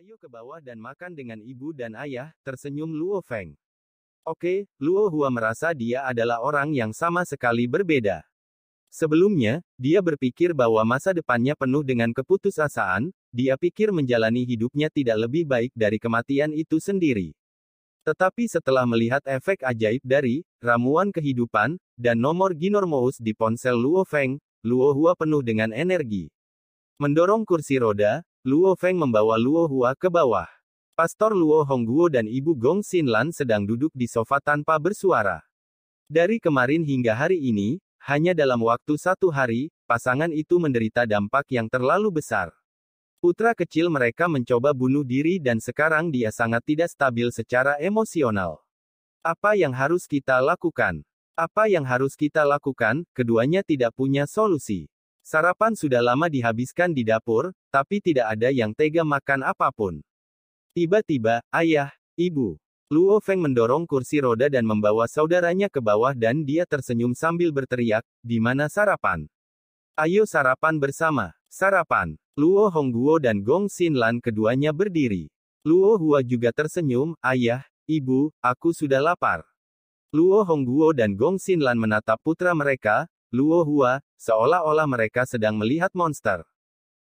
Ayo ke bawah dan makan dengan ibu dan ayah, tersenyum Luo Feng. Oke, Luo Hua merasa dia adalah orang yang sama sekali berbeda. Sebelumnya, dia berpikir bahwa masa depannya penuh dengan keputusasaan, dia pikir menjalani hidupnya tidak lebih baik dari kematian itu sendiri. Tetapi setelah melihat efek ajaib dari ramuan kehidupan dan nomor Ginormous di ponsel Luo Feng, Luo Hua penuh dengan energi. Mendorong kursi roda, Luo Feng membawa Luo Hua ke bawah. Pastor Luo Hongguo dan Ibu Gong Xinlan sedang duduk di sofa tanpa bersuara. Dari kemarin hingga hari ini, hanya dalam waktu 1 hari, pasangan itu menderita dampak yang terlalu besar. Putra kecil mereka mencoba bunuh diri dan sekarang dia sangat tidak stabil secara emosional. Apa yang harus kita lakukan? Apa yang harus kita lakukan? Keduanya tidak punya solusi. Sarapan sudah lama dihabiskan di dapur, tapi tidak ada yang tega makan apapun. Tiba-tiba, ayah, ibu. Luo Feng mendorong kursi roda dan membawa saudaranya ke bawah dan dia tersenyum sambil berteriak, "Di mana sarapan? Ayo sarapan bersama." Sarapan. Luo Hongguo dan Gong Xinlan keduanya berdiri. Luo Hua juga tersenyum, "Ayah, ibu, aku sudah lapar." Luo Hongguo dan Gong Xinlan menatap putra mereka, Luo Hua, seolah-olah mereka sedang melihat monster.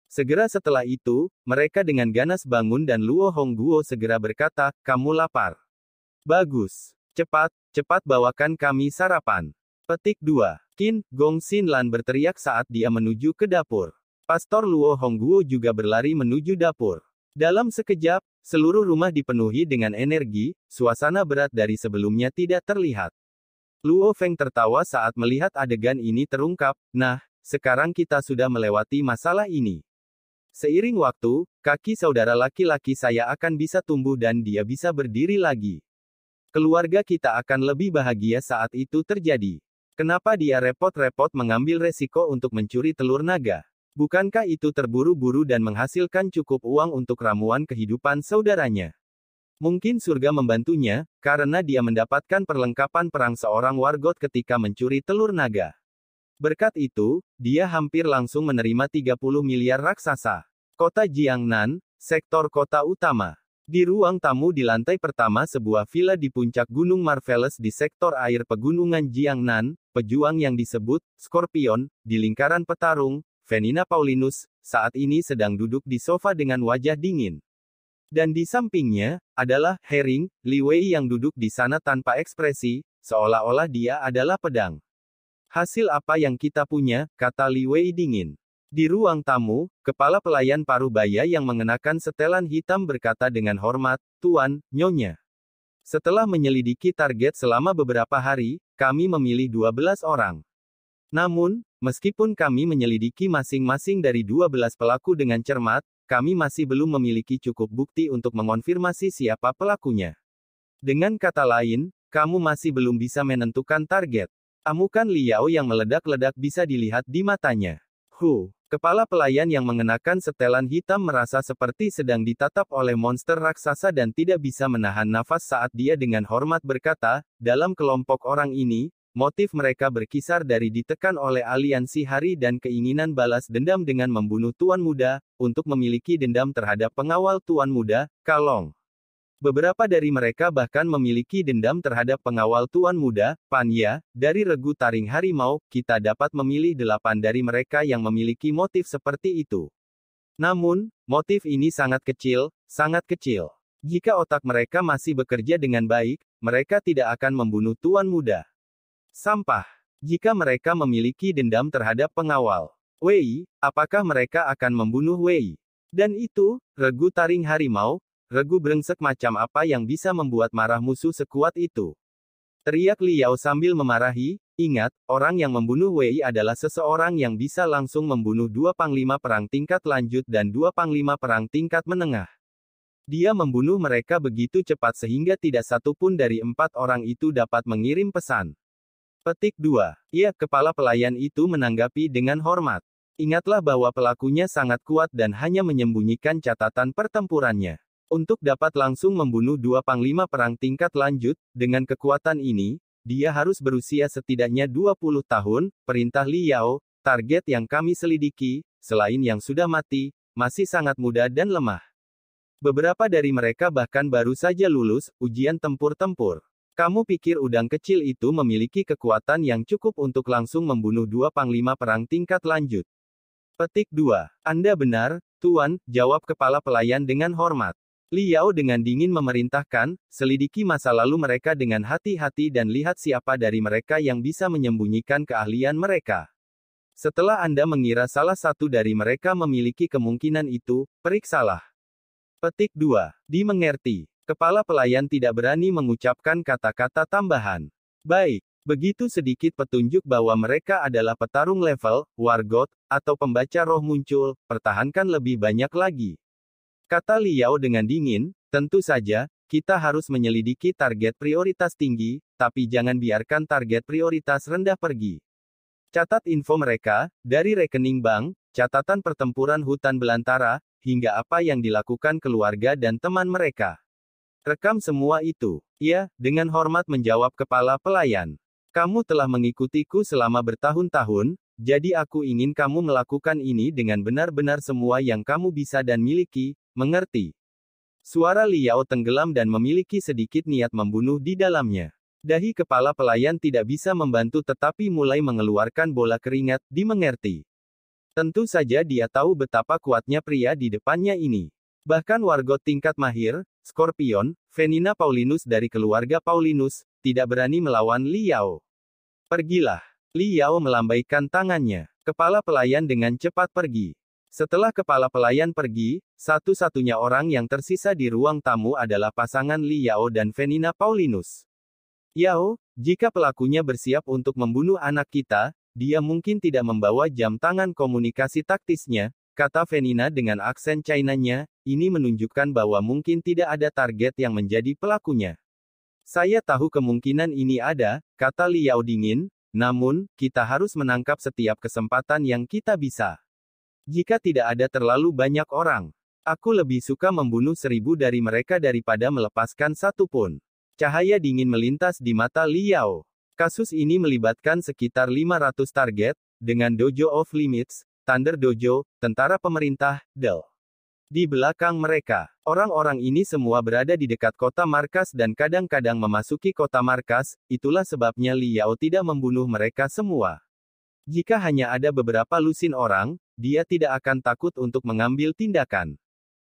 Segera setelah itu, mereka dengan ganas bangun dan Luo Hongguo segera berkata, "Kamu lapar? Bagus. Cepat, cepat bawakan kami sarapan." Petik 2. Qin, Gong Xinlan berteriak saat dia menuju ke dapur. Pastor Luo Hongguo juga berlari menuju dapur. Dalam sekejap, seluruh rumah dipenuhi dengan energi, suasana berat dari sebelumnya tidak terlihat. Luo Feng tertawa saat melihat adegan ini terungkap, "Nah, sekarang kita sudah melewati masalah ini. Seiring waktu, kaki saudara laki-laki saya akan bisa tumbuh dan dia bisa berdiri lagi. Keluarga kita akan lebih bahagia saat itu terjadi. Kenapa dia repot-repot mengambil resiko untuk mencuri telur naga? Bukankah itu terburu-buru dan menghasilkan cukup uang untuk ramuan kehidupan saudaranya? Mungkin surga membantunya, karena dia mendapatkan perlengkapan perang seorang wargot ketika mencuri telur naga. Berkat itu, dia hampir langsung menerima 30 miliar raksasa. Kota Jiangnan, sektor kota utama. Di ruang tamu di lantai pertama sebuah villa di puncak Gunung Marvelous di sektor air pegunungan Jiangnan, pejuang yang disebut Scorpion, di lingkaran petarung, Venina Paulinus, saat ini sedang duduk di sofa dengan wajah dingin. Dan di sampingnya, adalah Hering, Li Wei yang duduk di sana tanpa ekspresi, seolah-olah dia adalah pedang. "Hasil apa yang kita punya," kata Li Wei dingin. Di ruang tamu, kepala pelayan paruh baya yang mengenakan setelan hitam berkata dengan hormat, "Tuan, Nyonya. Setelah menyelidiki target selama beberapa hari, kami memilih 12 orang. Namun, meskipun kami menyelidiki masing-masing dari 12 pelaku dengan cermat, kami masih belum memiliki cukup bukti untuk mengonfirmasi siapa pelakunya. Dengan kata lain, kamu masih belum bisa menentukan target." Amukan Liao yang meledak-ledak bisa dilihat di matanya. Kepala pelayan yang mengenakan setelan hitam merasa seperti sedang ditatap oleh monster raksasa dan tidak bisa menahan nafas saat dia dengan hormat berkata, "Dalam kelompok orang ini, motif mereka berkisar dari ditekan oleh aliansi hari dan keinginan balas dendam dengan membunuh Tuan Muda, untuk memiliki dendam terhadap pengawal Tuan Muda, Kalong. Beberapa dari mereka bahkan memiliki dendam terhadap pengawal Tuan Muda, Panya. Dari regu taring harimau, kita dapat memilih 8 dari mereka yang memiliki motif seperti itu. Namun, motif ini sangat kecil, sangat kecil. Jika otak mereka masih bekerja dengan baik, mereka tidak akan membunuh Tuan Muda. Sampah. Jika mereka memiliki dendam terhadap pengawal Wei, apakah mereka akan membunuh Wei? Dan itu, regu taring harimau, regu brengsek macam apa yang bisa membuat marah musuh sekuat itu?" Teriak Liao sambil memarahi, "Ingat, orang yang membunuh Wei adalah seseorang yang bisa langsung membunuh 2 panglima perang tingkat lanjut dan 2 panglima perang tingkat menengah. Dia membunuh mereka begitu cepat sehingga tidak satu pun dari 4 orang itu dapat mengirim pesan." Petik 2. Ya, kepala pelayan itu menanggapi dengan hormat. Ingatlah bahwa pelakunya sangat kuat dan hanya menyembunyikan catatan pertempurannya. Untuk dapat langsung membunuh 2 panglima perang tingkat lanjut, dengan kekuatan ini, dia harus berusia setidaknya 20 tahun, perintah Liao. Target yang kami selidiki, selain yang sudah mati, masih sangat muda dan lemah. Beberapa dari mereka bahkan baru saja lulus ujian tempur-tempur. Kamu pikir udang kecil itu memiliki kekuatan yang cukup untuk langsung membunuh dua panglima perang tingkat lanjut? Petik 2. Anda benar, Tuan, jawab kepala pelayan dengan hormat. Liao dengan dingin memerintahkan, selidiki masa lalu mereka dengan hati-hati dan lihat siapa dari mereka yang bisa menyembunyikan keahlian mereka. Setelah Anda mengira salah satu dari mereka memiliki kemungkinan itu, periksalah. Petik 2. Dimengerti. Kepala pelayan tidak berani mengucapkan kata-kata tambahan. Baik, begitu sedikit petunjuk bahwa mereka adalah petarung level, Wargot, atau pembaca roh muncul, pertahankan lebih banyak lagi. Kata Liao dengan dingin, tentu saja, kita harus menyelidiki target prioritas tinggi, tapi jangan biarkan target prioritas rendah pergi. Catat info mereka, dari rekening bank, catatan pertempuran hutan belantara, hingga apa yang dilakukan keluarga dan teman mereka. Rekam semua itu. Ya, dengan hormat menjawab kepala pelayan. Kamu telah mengikutiku selama bertahun-tahun, jadi aku ingin kamu melakukan ini dengan benar-benar semua yang kamu bisa dan miliki, mengerti? Suara Liao tenggelam dan memiliki sedikit niat membunuh di dalamnya. Dahi kepala pelayan tidak bisa membantu tetapi mulai mengeluarkan bola keringat, dimengerti. Tentu saja dia tahu betapa kuatnya pria di depannya ini. Bahkan Wargot tingkat mahir, Scorpion, Venina Paulinus dari keluarga Paulinus, tidak berani melawan Liao. Pergilah. Liao melambaikan tangannya. Kepala pelayan dengan cepat pergi. Setelah kepala pelayan pergi, satu-satunya orang yang tersisa di ruang tamu adalah pasangan Liao dan Venina Paulinus. Yao, jika pelakunya bersiap untuk membunuh anak kita, dia mungkin tidak membawa jam tangan komunikasi taktisnya, kata Venina dengan aksen China-nya, ini menunjukkan bahwa mungkin tidak ada target yang menjadi pelakunya. Saya tahu kemungkinan ini ada, kata Liao dingin, namun, kita harus menangkap setiap kesempatan yang kita bisa. Jika tidak ada terlalu banyak orang, aku lebih suka membunuh 1000 dari mereka daripada melepaskan satu pun. Cahaya dingin melintas di mata Liao. Kasus ini melibatkan sekitar 500 target, dengan Dojo of Limits, Thunder Dojo, tentara pemerintah, Del. Di belakang mereka, orang-orang ini semua berada di dekat kota markas dan kadang-kadang memasuki kota markas, itulah sebabnya Liao tidak membunuh mereka semua. Jika hanya ada beberapa lusin orang, dia tidak akan takut untuk mengambil tindakan.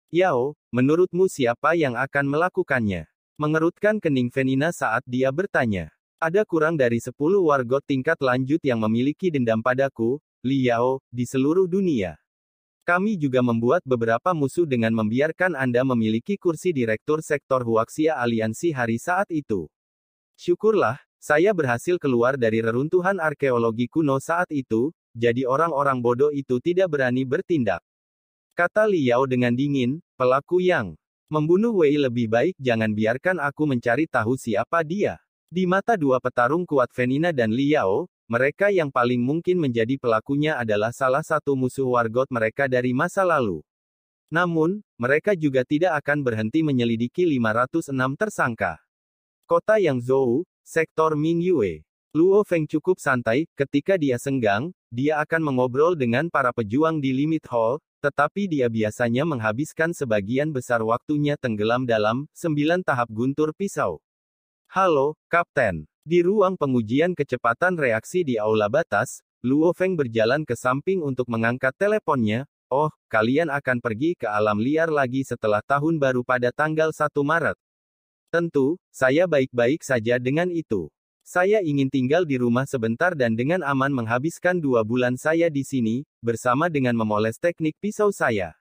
Yao, menurutmu siapa yang akan melakukannya? Mengerutkan kening Venina saat dia bertanya. Ada kurang dari 10 wargot tingkat lanjut yang memiliki dendam padaku, Liao, di seluruh dunia. Kami juga membuat beberapa musuh dengan membiarkan Anda memiliki kursi Direktur Sektor Huaxia Aliansi hari saat itu. Syukurlah, saya berhasil keluar dari reruntuhan arkeologi kuno saat itu, jadi orang-orang bodoh itu tidak berani bertindak. Kata Liao dengan dingin, pelaku yang membunuh Wei lebih baik jangan biarkan aku mencari tahu siapa dia. Di mata dua petarung kuat Venina dan Liao, mereka yang paling mungkin menjadi pelakunya adalah salah satu musuh wargot mereka dari masa lalu. Namun, mereka juga tidak akan berhenti menyelidiki 506 tersangka. Kota yang Zhou, sektor Mingyue. Luo Feng cukup santai, ketika dia senggang, dia akan mengobrol dengan para pejuang di Limit Hall, tetapi dia biasanya menghabiskan sebagian besar waktunya tenggelam dalam 9 tahap guntur pisau. Halo, Kapten. Di ruang pengujian kecepatan reaksi di aula batas, Luo Feng berjalan ke samping untuk mengangkat teleponnya. Oh, kalian akan pergi ke alam liar lagi setelah tahun baru pada tanggal 1 Maret. Tentu, saya baik-baik saja dengan itu. Saya ingin tinggal di rumah sebentar dan dengan aman menghabiskan 2 bulan saya di sini, bersama dengan memoles teknik pisau saya.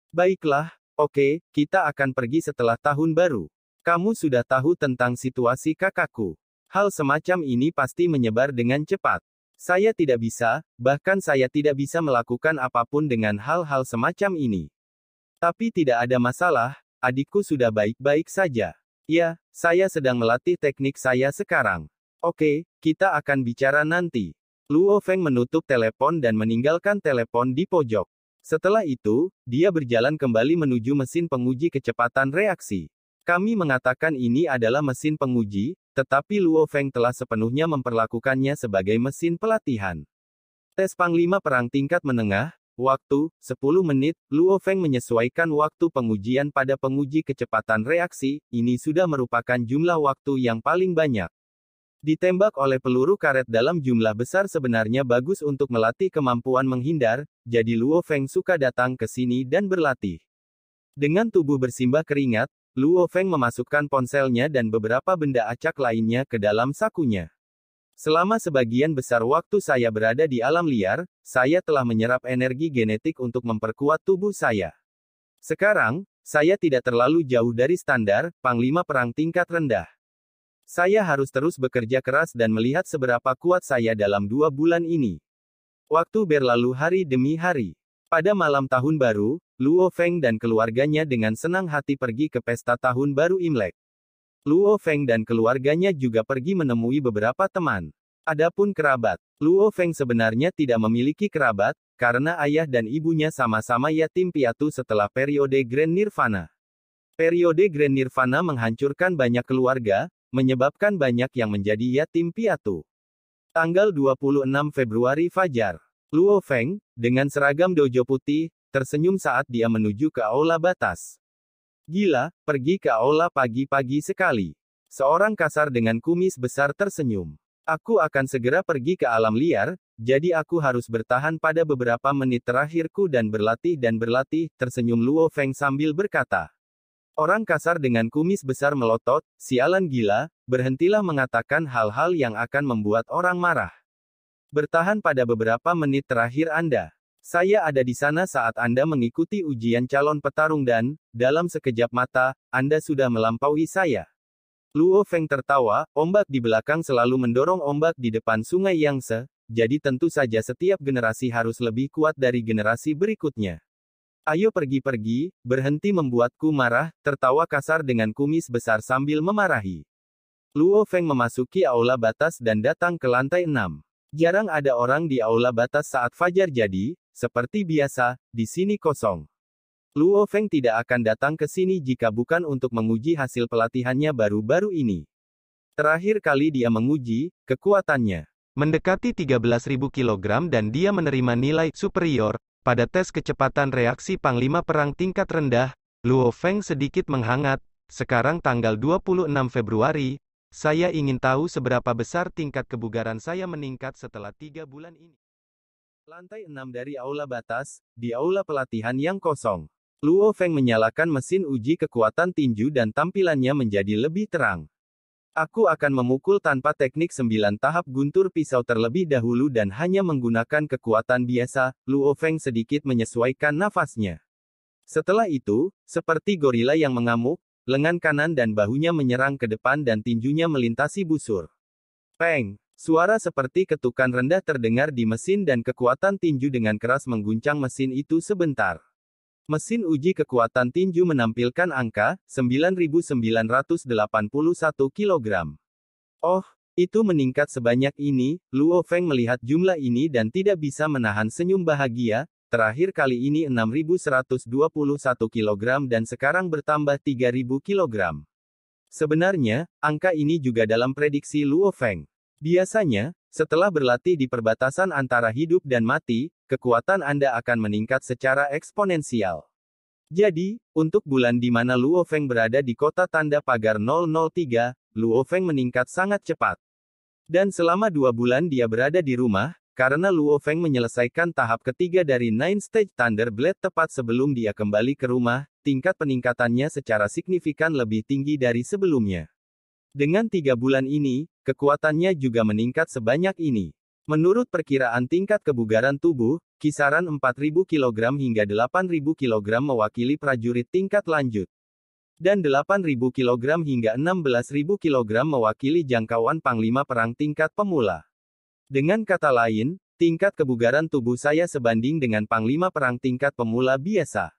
Baiklah, oke, kita akan pergi setelah tahun baru. Kamu sudah tahu tentang situasi kakakku. Hal semacam ini pasti menyebar dengan cepat. Saya tidak bisa, bahkan saya tidak bisa melakukan apapun dengan hal-hal semacam ini. Tapi tidak ada masalah, adikku sudah baik-baik saja. Ya, saya sedang melatih teknik saya sekarang. Oke, kita akan bicara nanti. Luo Feng menutup telepon dan meninggalkan telepon di pojok. Setelah itu, dia berjalan kembali menuju mesin penguji kecepatan reaksi. Kami mengatakan ini adalah mesin penguji, tetapi Luo Feng telah sepenuhnya memperlakukannya sebagai mesin pelatihan. Tes Panglima Perang tingkat menengah, Waktu, 10 menit, Luo Feng menyesuaikan waktu pengujian pada penguji kecepatan reaksi, ini sudah merupakan jumlah waktu yang paling banyak. Ditembak oleh peluru karet dalam jumlah besar sebenarnya bagus untuk melatih kemampuan menghindar, jadi Luo Feng suka datang ke sini dan berlatih. Dengan tubuh bersimbah keringat, Luo Feng memasukkan ponselnya dan beberapa benda acak lainnya ke dalam sakunya. Selama sebagian besar waktu saya berada di alam liar, saya telah menyerap energi genetik untuk memperkuat tubuh saya. Sekarang, saya tidak terlalu jauh dari standar panglima perang tingkat rendah. Saya harus terus bekerja keras dan melihat seberapa kuat saya dalam 2 bulan ini. Waktu berlalu hari demi hari. Pada malam tahun baru, Luo Feng dan keluarganya dengan senang hati pergi ke pesta tahun baru Imlek. Luo Feng dan keluarganya juga pergi menemui beberapa teman. Adapun kerabat, Luo Feng sebenarnya tidak memiliki kerabat, karena ayah dan ibunya sama-sama yatim piatu setelah periode Grand Nirvana. Periode Grand Nirvana menghancurkan banyak keluarga, menyebabkan banyak yang menjadi yatim piatu. Tanggal 26 Februari Fajar. Luo Feng, dengan seragam dojo putih, tersenyum saat dia menuju ke aula batas. Gila, pergi ke aula pagi-pagi sekali. Seorang kasar dengan kumis besar tersenyum. Aku akan segera pergi ke alam liar, jadi aku harus bertahan pada beberapa menit terakhirku dan berlatih, tersenyum Luo Feng sambil berkata. Orang kasar dengan kumis besar melotot, sialan gila, berhentilah mengatakan hal-hal yang akan membuat orang marah. Bertahan pada beberapa menit terakhir Anda. Saya ada di sana saat Anda mengikuti ujian calon petarung dan, dalam sekejap mata, Anda sudah melampaui saya. Luo Feng tertawa, ombak di belakang selalu mendorong ombak di depan sungai Yangtze, jadi tentu saja setiap generasi harus lebih kuat dari generasi berikutnya. Ayo pergi-pergi, berhenti membuatku marah, tertawa kasar dengan kumis besar sambil memarahi. Luo Feng memasuki aula batas dan datang ke lantai 6. Jarang ada orang di aula batas saat fajar jadi, seperti biasa, di sini kosong. Luo Feng tidak akan datang ke sini jika bukan untuk menguji hasil pelatihannya baru-baru ini. Terakhir kali dia menguji kekuatannya mendekati 13.000 kg dan dia menerima nilai superior pada tes kecepatan reaksi Panglima Perang tingkat rendah. Luo Feng sedikit menghangat. Sekarang tanggal 26 Februari, saya ingin tahu seberapa besar tingkat kebugaran saya meningkat setelah 3 bulan ini. Lantai 6 dari aula batas, di aula pelatihan yang kosong. Luo Feng menyalakan mesin uji kekuatan tinju dan tampilannya menjadi lebih terang. Aku akan memukul tanpa teknik 9 tahap guntur pisau terlebih dahulu dan hanya menggunakan kekuatan biasa. Luo Feng sedikit menyesuaikan nafasnya. Setelah itu, seperti gorila yang mengamuk, lengan kanan dan bahunya menyerang ke depan dan tinjunya melintasi busur. Peng! Suara seperti ketukan rendah terdengar di mesin dan kekuatan tinju dengan keras mengguncang mesin itu sebentar. Mesin uji kekuatan tinju menampilkan angka 9.981 kg. Oh, itu meningkat sebanyak ini. Luo Feng melihat jumlah ini dan tidak bisa menahan senyum bahagia. Terakhir kali ini 6.121 kg dan sekarang bertambah 3.000 kg. Sebenarnya, angka ini juga dalam prediksi Luo Feng. Biasanya, setelah berlatih di perbatasan antara hidup dan mati, kekuatan Anda akan meningkat secara eksponensial. Jadi, untuk bulan di mana Luo Feng berada di kota tanda pagar 003, Luo Feng meningkat sangat cepat. Dan selama 2 bulan dia berada di rumah, karena Luo Feng menyelesaikan tahap ketiga dari 9 Stage Thunder Blade tepat sebelum dia kembali ke rumah, tingkat peningkatannya secara signifikan lebih tinggi dari sebelumnya. Dengan 3 bulan ini, kekuatannya juga meningkat sebanyak ini. Menurut perkiraan tingkat kebugaran tubuh, kisaran 4.000 kg hingga 8.000 kg mewakili prajurit tingkat lanjut. Dan 8.000 kg hingga 16.000 kg mewakili jangkauan panglima perang tingkat pemula. Dengan kata lain, tingkat kebugaran tubuh saya sebanding dengan panglima perang tingkat pemula biasa.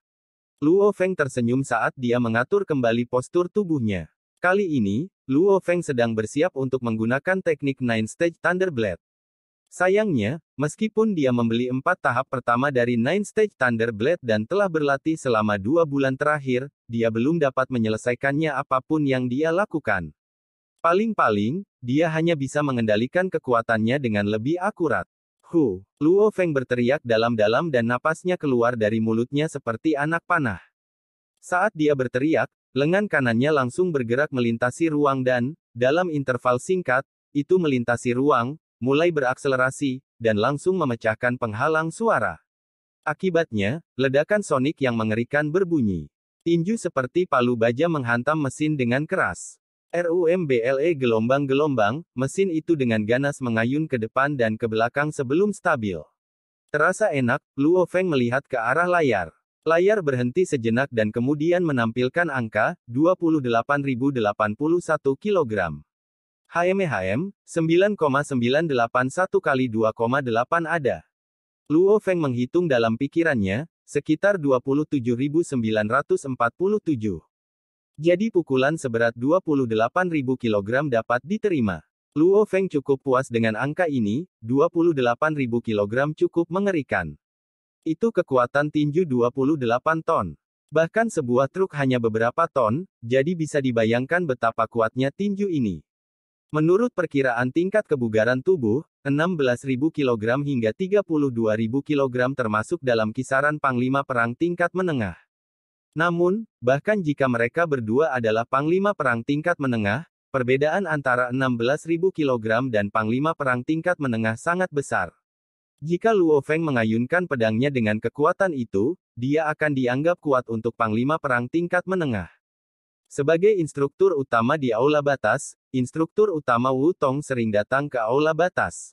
Luo Feng tersenyum saat dia mengatur kembali postur tubuhnya. Kali ini, Luo Feng sedang bersiap untuk menggunakan teknik 9 Stage Thunder Blade. Sayangnya, meskipun dia membeli 4 tahap pertama dari 9 Stage Thunder Blade dan telah berlatih selama 2 bulan terakhir, dia belum dapat menyelesaikannya apapun yang dia lakukan. Paling-paling, dia hanya bisa mengendalikan kekuatannya dengan lebih akurat. Luo Feng berteriak dalam-dalam dan napasnya keluar dari mulutnya seperti anak panah. Saat dia berteriak, lengan kanannya langsung bergerak melintasi ruang dan, dalam interval singkat, itu melintasi ruang, mulai berakselerasi, dan langsung memecahkan penghalang suara. Akibatnya, ledakan sonik yang mengerikan berbunyi. Tinju seperti palu baja menghantam mesin dengan keras. RUMBLE gelombang-gelombang, mesin itu dengan ganas mengayun ke depan dan ke belakang sebelum stabil. Terasa enak, Luo Feng melihat ke arah layar. Layar berhenti sejenak dan kemudian menampilkan angka, 28.081 kg. HMHM, 9,981 kali 2,8 ada. Luo Feng menghitung dalam pikirannya, sekitar 27.947. Jadi pukulan seberat 28.000 kg dapat diterima. Luo Feng cukup puas dengan angka ini, 28.000 kg cukup mengerikan. Itu kekuatan tinju 28 ton. Bahkan sebuah truk hanya beberapa ton, jadi bisa dibayangkan betapa kuatnya tinju ini. Menurut perkiraan tingkat kebugaran tubuh, 16.000 kg hingga 32.000 kg termasuk dalam kisaran panglima perang tingkat menengah. Namun, bahkan jika mereka berdua adalah panglima perang tingkat menengah, perbedaan antara 16.000 kg dan panglima perang tingkat menengah sangat besar. Jika Luo Feng mengayunkan pedangnya dengan kekuatan itu, dia akan dianggap kuat untuk panglima perang tingkat menengah. Sebagai instruktur utama di Aula Batas, instruktur utama Wu Tong sering datang ke Aula Batas.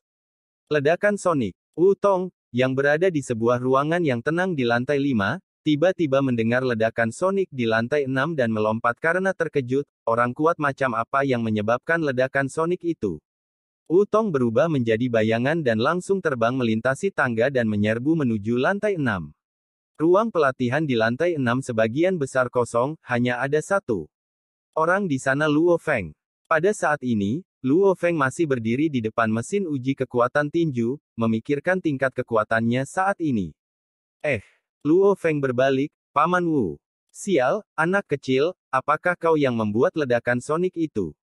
Ledakan sonik. Wu Tong, yang berada di sebuah ruangan yang tenang di lantai 5, tiba-tiba mendengar ledakan sonik di lantai 6 dan melompat karena terkejut, orang kuat macam apa yang menyebabkan ledakan sonik itu. Wu Tong berubah menjadi bayangan dan langsung terbang melintasi tangga dan menyerbu menuju lantai 6. Ruang pelatihan di lantai 6 sebagian besar kosong, hanya ada satu orang di sana, Luo Feng. Pada saat ini, Luo Feng masih berdiri di depan mesin uji kekuatan tinju, memikirkan tingkat kekuatannya saat ini. Luo Feng berbalik, Paman Wu. Sial, anak kecil, apakah kau yang membuat ledakan sonik itu?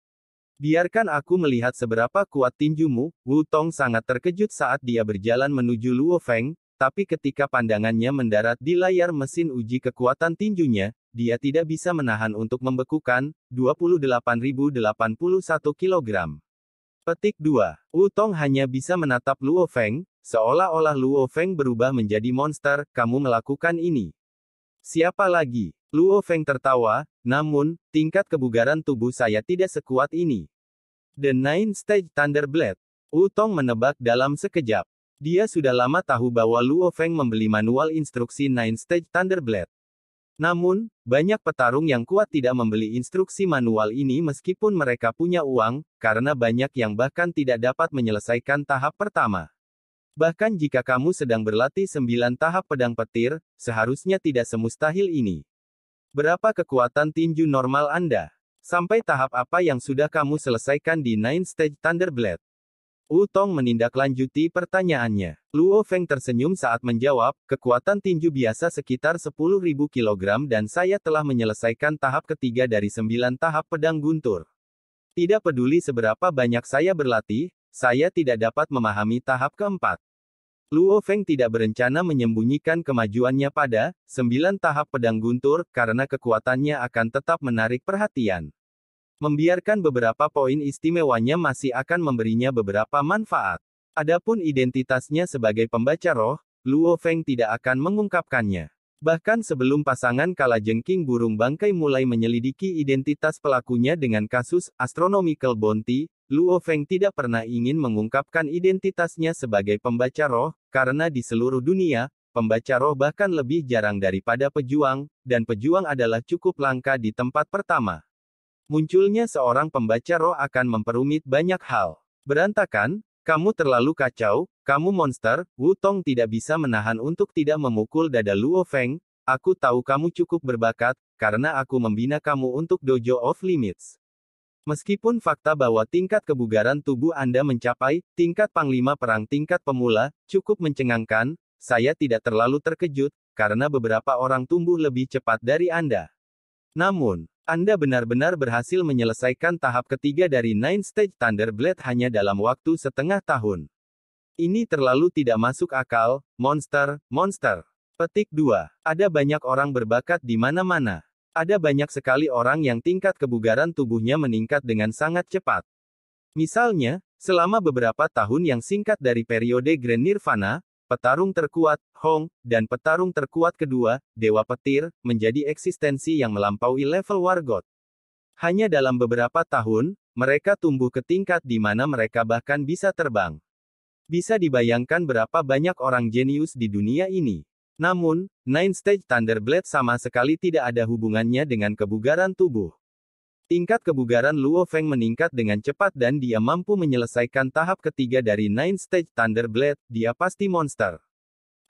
Biarkan aku melihat seberapa kuat tinjumu. Wu Tong sangat terkejut saat dia berjalan menuju Luo Feng, tapi ketika pandangannya mendarat di layar mesin uji kekuatan tinjunya, dia tidak bisa menahan untuk membekukan, 28.081 kg. Petik 2. Wu Tong hanya bisa menatap Luo Feng, seolah-olah Luo Feng berubah menjadi monster. Kamu melakukan ini. Siapa lagi? Luo Feng tertawa, namun, tingkat kebugaran tubuh saya tidak sekuat ini. The Nine Stage Thunder Blade. Wu Tong menebak dalam sekejap. Dia sudah lama tahu bahwa Luo Feng membeli manual instruksi Nine Stage Thunder Blade. Namun, banyak petarung yang kuat tidak membeli instruksi manual ini meskipun mereka punya uang, karena banyak yang bahkan tidak dapat menyelesaikan tahap pertama. Bahkan jika kamu sedang berlatih 9 tahap pedang petir, seharusnya tidak semustahil ini. Berapa kekuatan tinju normal Anda? Sampai tahap apa yang sudah kamu selesaikan di Nine Stage Thunder Blade? Wu Tong menindaklanjuti pertanyaannya. Luo Feng tersenyum saat menjawab, kekuatan tinju biasa sekitar 10.000 kg dan saya telah menyelesaikan tahap ketiga dari 9 tahap pedang guntur. Tidak peduli seberapa banyak saya berlatih, saya tidak dapat memahami tahap keempat. Luo Feng tidak berencana menyembunyikan kemajuannya pada 9 tahap pedang guntur, karena kekuatannya akan tetap menarik perhatian. Membiarkan beberapa poin istimewanya masih akan memberinya beberapa manfaat. Adapun identitasnya sebagai pembaca roh, Luo Feng tidak akan mengungkapkannya. Bahkan sebelum pasangan kalajengking burung bangkai mulai menyelidiki identitas pelakunya dengan kasus Astronomical Bounty, Luo Feng tidak pernah ingin mengungkapkan identitasnya sebagai pembaca roh, karena di seluruh dunia, pembaca roh bahkan lebih jarang daripada pejuang, dan pejuang adalah cukup langka di tempat pertama. Munculnya seorang pembaca roh akan memperumit banyak hal. Berantakan, kamu terlalu kacau, kamu monster. Wu Tong tidak bisa menahan untuk tidak memukul dada Luo Feng. Aku tahu kamu cukup berbakat, karena aku membina kamu untuk Dojo of Limits. Meskipun fakta bahwa tingkat kebugaran tubuh Anda mencapai tingkat panglima perang tingkat pemula cukup mencengangkan, saya tidak terlalu terkejut, karena beberapa orang tumbuh lebih cepat dari Anda. Namun, Anda benar-benar berhasil menyelesaikan tahap ketiga dari Nine Stage Thunder Blade hanya dalam waktu setengah tahun. Ini terlalu tidak masuk akal, monster, monster. Petik 2. Ada banyak orang berbakat di mana-mana. Ada banyak sekali orang yang tingkat kebugaran tubuhnya meningkat dengan sangat cepat. Misalnya, selama beberapa tahun yang singkat dari periode Grand Nirvana, petarung terkuat, Hong, dan petarung terkuat kedua, Dewa Petir, menjadi eksistensi yang melampaui level Wargot. Hanya dalam beberapa tahun, mereka tumbuh ke tingkat di mana mereka bahkan bisa terbang. Bisa dibayangkan berapa banyak orang jenius di dunia ini. Namun, Nine Stage Thunderblade sama sekali tidak ada hubungannya dengan kebugaran tubuh. Tingkat kebugaran Luo Feng meningkat dengan cepat dan dia mampu menyelesaikan tahap ketiga dari Nine Stage Thunderblade, dia pasti monster.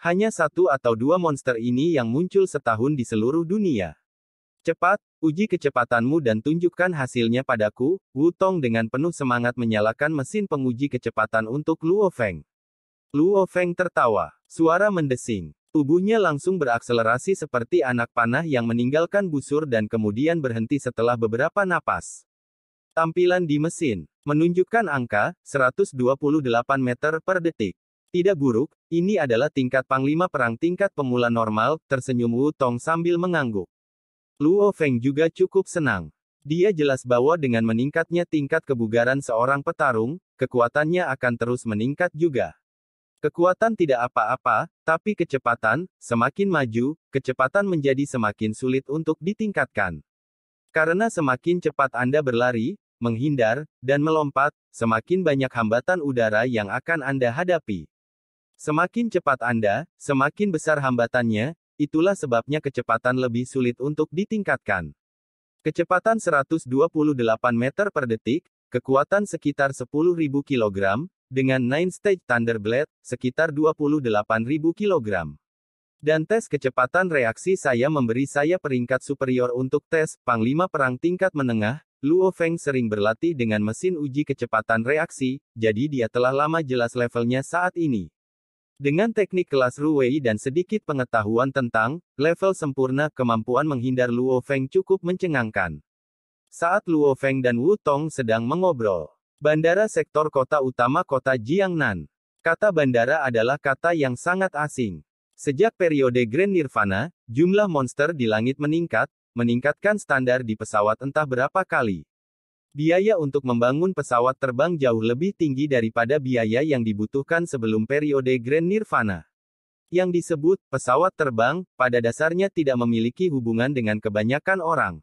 Hanya satu atau dua monster ini yang muncul setahun di seluruh dunia. Cepat, uji kecepatanmu dan tunjukkan hasilnya padaku, Wu Tong dengan penuh semangat menyalakan mesin penguji kecepatan untuk Luo Feng. Luo Feng tertawa. Suara mendesing. Tubuhnya langsung berakselerasi seperti anak panah yang meninggalkan busur dan kemudian berhenti setelah beberapa napas. Tampilan di mesin menunjukkan angka 128 meter per detik. Tidak buruk, ini adalah tingkat panglima perang tingkat pemula normal, tersenyum Wu Tong sambil mengangguk. Luo Feng juga cukup senang. Dia jelas bahwa dengan meningkatnya tingkat kebugaran seorang petarung, kekuatannya akan terus meningkat juga. Kekuatan tidak apa-apa, tapi kecepatan, semakin maju, kecepatan menjadi semakin sulit untuk ditingkatkan. Karena semakin cepat Anda berlari, menghindar, dan melompat, semakin banyak hambatan udara yang akan Anda hadapi. Semakin cepat Anda, semakin besar hambatannya, itulah sebabnya kecepatan lebih sulit untuk ditingkatkan. Kecepatan 128 meter per detik, kekuatan sekitar 10.000 kg, dengan Nine Stage Thunderblade, sekitar 28.000 kg. Dan tes kecepatan reaksi saya memberi saya peringkat superior untuk tes Panglima Perang tingkat menengah. Luo Feng sering berlatih dengan mesin uji kecepatan reaksi, jadi dia telah lama jelas levelnya saat ini. Dengan teknik kelas Ruwei dan sedikit pengetahuan tentang level sempurna, kemampuan menghindar Luo Feng cukup mencengangkan. Saat Luo Feng dan Wu Tong sedang mengobrol, bandara sektor kota utama kota Jiangnan. Kata bandara adalah kata yang sangat asing. Sejak periode Grand Nirvana, jumlah monster di langit meningkatkan standar di pesawat entah berapa kali. Biaya untuk membangun pesawat terbang jauh lebih tinggi daripada biaya yang dibutuhkan sebelum periode Grand Nirvana. Yang disebut pesawat terbang, pada dasarnya tidak memiliki hubungan dengan kebanyakan orang.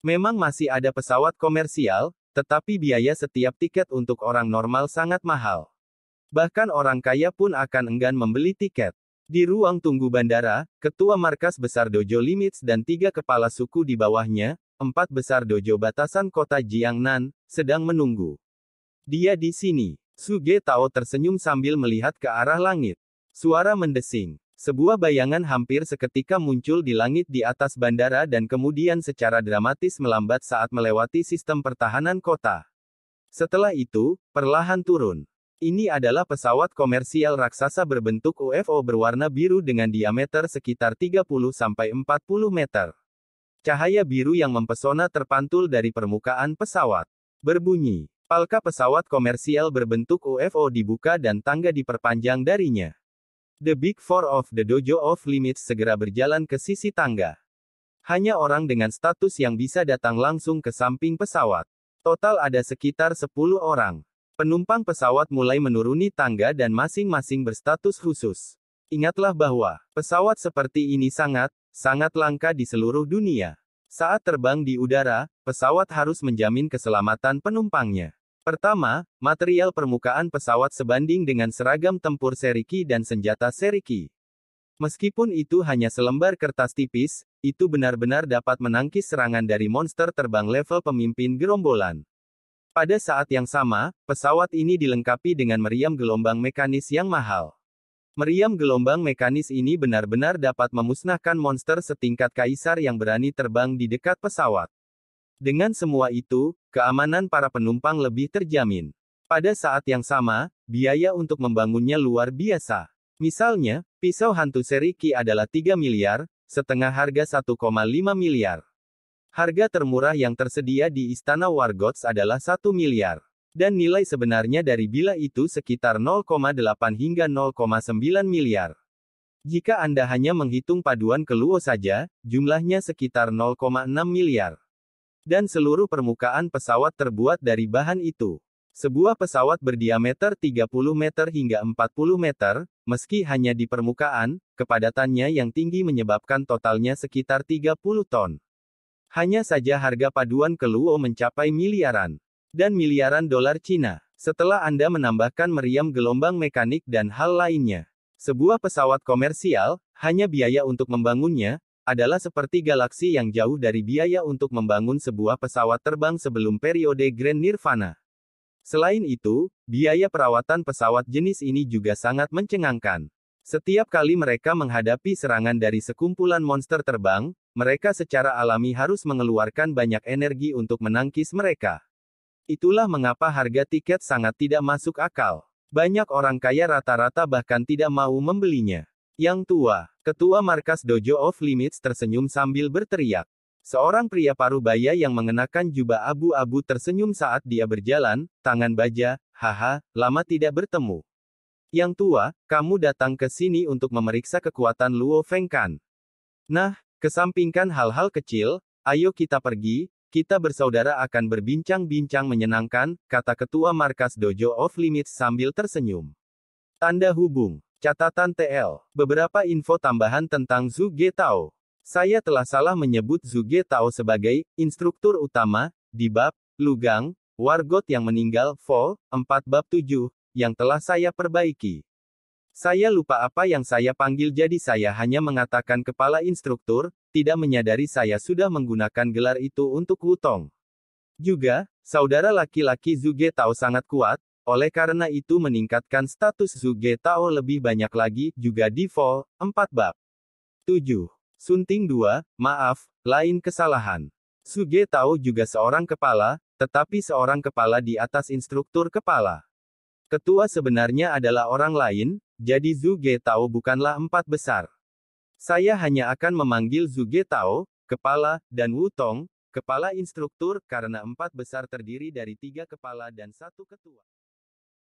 Memang masih ada pesawat komersial, tetapi biaya setiap tiket untuk orang normal sangat mahal. Bahkan orang kaya pun akan enggan membeli tiket. Di ruang tunggu bandara, ketua markas besar Dojo Limits dan 3 kepala suku di bawahnya, 4 besar dojo batasan kota Jiangnan, sedang menunggu. Dia di sini. Su Ge Tao tersenyum sambil melihat ke arah langit. Suara mendesing. Sebuah bayangan hampir seketika muncul di langit di atas bandara dan kemudian secara dramatis melambat saat melewati sistem pertahanan kota. Setelah itu, perlahan turun. Ini adalah pesawat komersial raksasa berbentuk UFO berwarna biru dengan diameter sekitar 30-40 meter. Cahaya biru yang mempesona terpantul dari permukaan pesawat. Berbunyi. Palka pesawat komersial berbentuk UFO dibuka dan tangga diperpanjang darinya. The Big Four of the Dojo of Limits segera berjalan ke sisi tangga. Hanya orang dengan status yang bisa datang langsung ke samping pesawat. Total ada sekitar 10 orang. Penumpang pesawat mulai menuruni tangga dan masing-masing berstatus khusus. Ingatlah bahwa, pesawat seperti ini sangat langka di seluruh dunia. Saat terbang di udara, pesawat harus menjamin keselamatan penumpangnya. Pertama, material permukaan pesawat sebanding dengan seragam tempur Seriki dan senjata Seriki. Meskipun itu hanya selembar kertas tipis, itu benar-benar dapat menangkis serangan dari monster terbang level pemimpin gerombolan. Pada saat yang sama, pesawat ini dilengkapi dengan meriam gelombang mekanis yang mahal. Meriam gelombang mekanis ini benar-benar dapat memusnahkan monster setingkat kaisar yang berani terbang di dekat pesawat. Dengan semua itu, keamanan para penumpang lebih terjamin. Pada saat yang sama, biaya untuk membangunnya luar biasa. Misalnya, pisau hantu Seriki adalah 3 miliar, setengah harga 1,5 miliar. Harga termurah yang tersedia di Istana Wargots adalah 1 miliar. Dan nilai sebenarnya dari bila itu sekitar 0,8 hingga 0,9 miliar. Jika Anda hanya menghitung paduan ke Luo saja, jumlahnya sekitar 0,6 miliar. Dan seluruh permukaan pesawat terbuat dari bahan itu. Sebuah pesawat berdiameter 30 meter hingga 40 meter, meski hanya di permukaan, kepadatannya yang tinggi menyebabkan totalnya sekitar 30 ton. Hanya saja harga paduan ke Luo mencapai miliaran dan miliaran dolar Cina. Setelah Anda menambahkan meriam gelombang mekanik dan hal lainnya. Sebuah pesawat komersial, hanya biaya untuk membangunnya, adalah seperti galaksi yang jauh dari biaya untuk membangun sebuah pesawat terbang sebelum periode Grand Nirvana. Selain itu, biaya perawatan pesawat jenis ini juga sangat mencengangkan. Setiap kali mereka menghadapi serangan dari sekumpulan monster terbang, mereka secara alami harus mengeluarkan banyak energi untuk menangkis mereka. Itulah mengapa harga tiket sangat tidak masuk akal. Banyak orang kaya rata-rata bahkan tidak mau membelinya. Yang tua, ketua markas Dojo of Limits tersenyum sambil berteriak. Seorang pria parubaya yang mengenakan jubah abu-abu tersenyum saat dia berjalan, tangan baja, haha, lama tidak bertemu. Yang tua, kamu datang ke sini untuk memeriksa kekuatan Luo Feng kan? Nah, kesampingkan hal-hal kecil, ayo kita pergi, kita bersaudara akan berbincang-bincang menyenangkan, kata ketua markas Dojo of Limits sambil tersenyum. Tanda hubung, catatan TL, beberapa info tambahan tentang Zhu Getao. Saya telah salah menyebut Zhu Getao sebagai instruktur utama di bab Lugang, Wargot yang meninggal Vol. 4 bab 7, yang telah saya perbaiki. Saya lupa apa yang saya panggil jadi saya hanya mengatakan kepala instruktur, tidak menyadari saya sudah menggunakan gelar itu untuk Wutong. Juga, saudara laki-laki Zhu Getao sangat kuat, oleh karena itu meningkatkan status Zhu Getao lebih banyak lagi, juga di Vol. 4 bab 7. Sunting 2, maaf, lain kesalahan. Zhu Getao juga seorang kepala, tetapi seorang kepala di atas instruktur kepala. Ketua sebenarnya adalah orang lain, jadi Zhu Getao bukanlah 4 besar. Saya hanya akan memanggil Zhu Getao, kepala, dan Wutong, kepala instruktur, karena 4 besar terdiri dari 3 kepala dan 1 ketua.